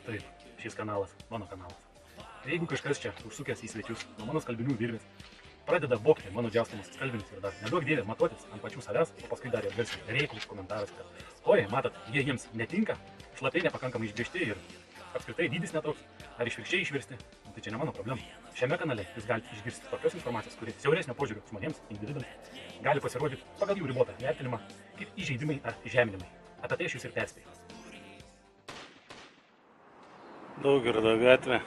Taip, šis kanalas, mano kanalas. Jeigu kažkas čia užsukęs į svečius nuo mano skalbinių virvės, pradeda bokti mano džiaustamus skalbinius ir dar neduok dievė matuotis ant pačių savęs, o paskui dar ir garsiai reiklus komentaras, kad oi, matot, jie jiems netinka, šlapiai nepakankamai išbrėžti ir apskritai dydis netoks, ar išvirkščiai išversti, tai čia ne mano problema. Šiame kanale jūs galite išgirsti tokios informacijos, kuri siauresnio požiūrio žmonėms, individams, gali pasirodyti pagal jų ribotą vertinimą kaip įžeidimai ar žeminimai. Apie tai aš jūs ir perspėju. Daugirdo gatvė,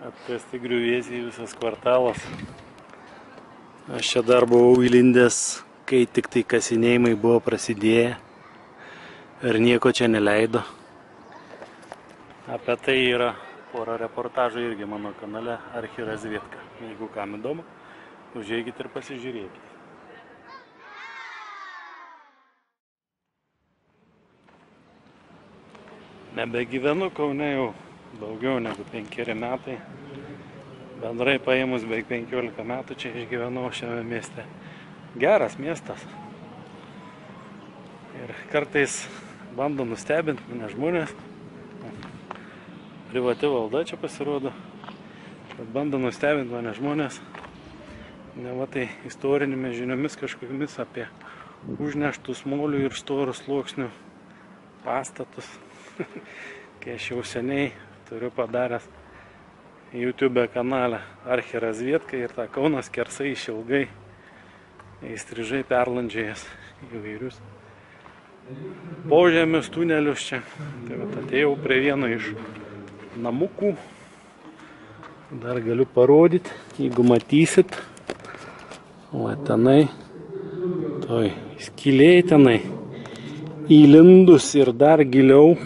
atkasti griuvėsiai visas kvartalas. Aš čia dar buvau įlindęs, kai tik tai kasinėjimai buvo prasidėję ir nieko čia neleido. Apie tai yra pora reportažų irgi mano kanale Archirazvietka. Jeigu kam įdomu, užeikit ir pasižiūrėkit. Nebegyvenu Kaune jau daugiau negu 5 metai. Bendrai paėmus beveik 15 metų čia išgyvenau šiame mieste. Geras miestas. Ir kartais bando nustebinti mane žmonės. Privati valda čia pasirodo. Bet bando nustebinti mane žmonės. Neva tai istorinėmis žiniomis kažkokiamis apie užneštus molių ir storų sluoksnių pastatus. Kai aš jau seniai turiu padaręs YouTube kanalą Archirazvietka ir tą Kauno skersai išilgai įstrižai perlandžiais įvairius požemius, tunelius čia. Tai vat atėjau prie vieno iš namukų. Dar galiu parodyti, jeigu matysit. Va tenai, toj skylėj tenai įlindus ir dar giliau.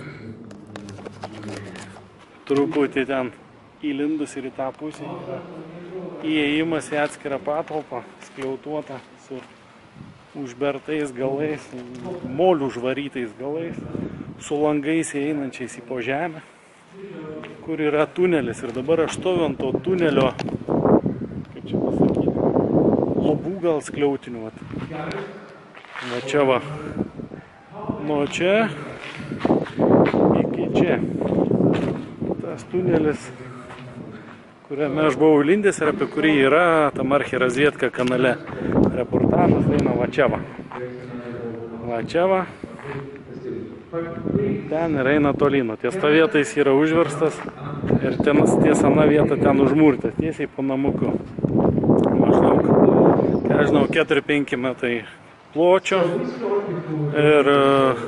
Truputį ten įlindus ir į tą pusę yra įėjimas į atskirą patalpą, skliautuotą su užbertais galais, molių užvarytais galais, su langais įeinančiais į po žemę, kur yra tunelis. Ir dabar aš stoviu ant to tunelio, kaip čia pasakyti, lubų gal skliautinių. Va čia va, nuo čia iki čia. Tas tunelis, kuriame aš buvau įlindęs ir apie kurį yra tam Archirazvietka kanale reportažas, eina va čia va. Va čia va. Ten ir eina tolino. Ties ta vieta jis yra užverstas ir ties ana vieta ten užmūrtas, tiesiai po namuku. Maždaug, aš žinau, 4-5 metai pločio ir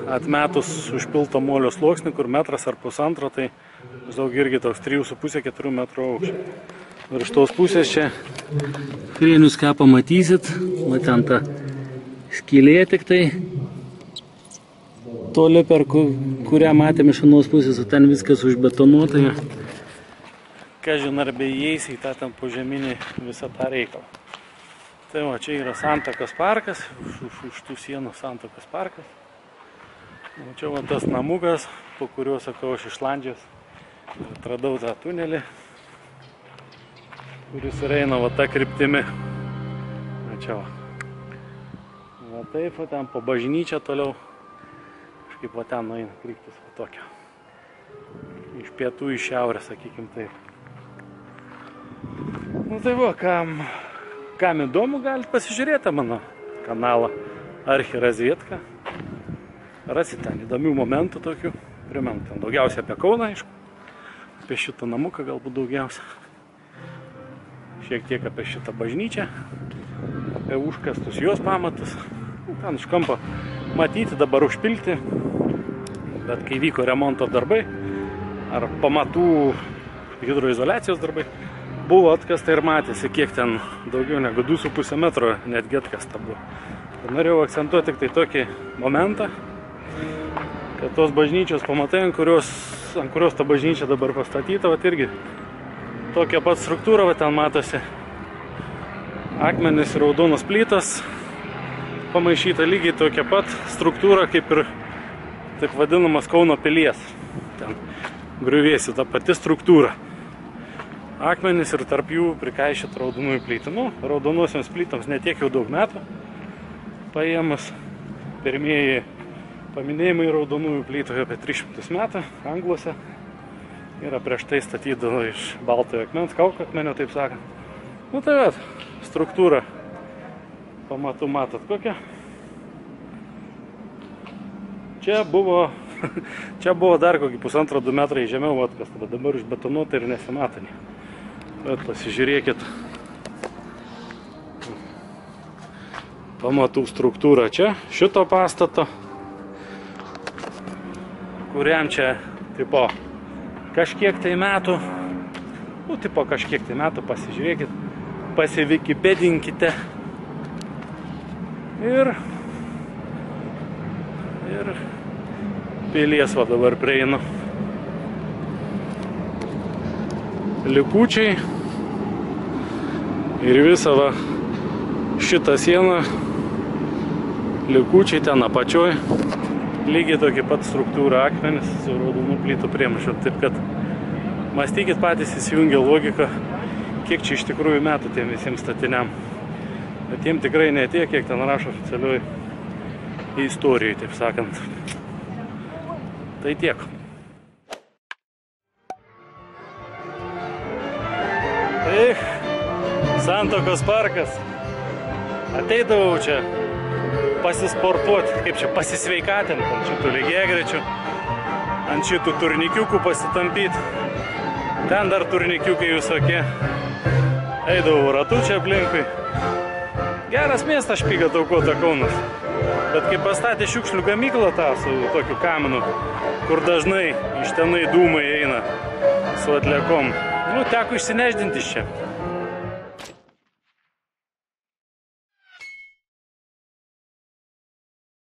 atmetus užpilto molio sluoksnį, kur metras ar pusantro, tai maždaug irgi toks 3,5-4 metrų aukščio. Ir iš tos pusės čia krienius ką pamatysit, va ten ta skylė tik tai toli, per kurią matėme iš anos pusės, o ten viskas užbetonuota. Kažin ar beįeis į tą ten požeminį visą tą reikalą. Tai va, čia yra Santakos parkas, už tų sienų Santakos parkas. O čia va tas namukas, po kuriuo, sakau, aš išlandžias atradau tą tunelį, kuris eina va tą kryptimi. Va čia va. Va taip, va ten po bažnyčią toliau, kažkaip va ten nueina kryptis va tokia. Iš pietų į šiaurę, sakykim taip. Nu tai va, kam įdomu, galite pasižiūrėti mano kanalą Archirazvietka. Rasit ten įdomių momentų tokių. Primenu, ten daugiausia apie Kauną, aišku. Apie šitą namuką galbūt daugiausia. Šiek tiek apie šitą bažnyčią. Apie užkastus jos pamatus. Ten iš kampo matyti, dabar užpilti. Bet kai vyko remonto darbai ar pamatų hidroizoliacijos darbai, buvo atkasta ir matėsi, kiek ten daugiau negu 2,5 metro netgi atkasta buvo. Ir norėjau akcentuoti tik tai tokį momentą, kad tos bažnyčios pamatai, ant kurios ta bažnyčia dabar pastatyta, vat irgi tokia pat struktūra, vat ten matosi akmenis ir raudonos plytos, pamaišyta lygiai tokia pat struktūra kaip ir taip vadinamas Kauno pilies. Ten griuvėsių ta pati struktūra. Akmenis ir tarp jų prikaišyta raudonųjų plytų. Nu, raudonosioms plytoms netiek jau daug metų. Paėmus pirmieji paminėjimai raudonųjų plytų apie 300 metų Angluose. Yra prieš tai statydavo iš baltojo akmens, kaukakmenio, taip sakant. Nu tai vat, struktūra pamatų matot kokia. Čia buvo dar kokį 1,5–2 metrai žemiau atkasta, bet dabar išbetonuota ir nesimato. Bet pasižiūrėkit. Pamatų struktūra čia, šito pastato, kuriam čia tipo kažkiek tai metų, nu tipo kažkiek tai metų, pasižiūrėkit, pasivykipedinkite ir pilies va dabar prieinu. Likučiai ir visa va šitą sieną, likučiai ten apačioj, lygiai tokį pat struktūrą akmenis su raudonų plytų priemaišų. Taip kad mąstykit patys, įsijungia logika, kiek čia iš tikrųjų metų tiem visiems statiniam. Bet jiem tikrai ne tiek, kiek ten rašo oficialioj istorijai, taip sakant. Tai tiek. Santakos parkas. Ateidavau čia pasisportuoti, kaip čia pasisveikatinti ant šitų lygiagrečių, ant šitų turnikiukų pasitampyti. Ten dar turnikiukai visokie. Eidavau ratu čia aplinkui. Geras miestas špyga taukota Kaunas. Bet kai pastatė šiukšlių gamyklą tą su tokiu kamenu, kur dažnai iš tenai dūmai eina su atliekom, nu teko išsineždinti iš čia.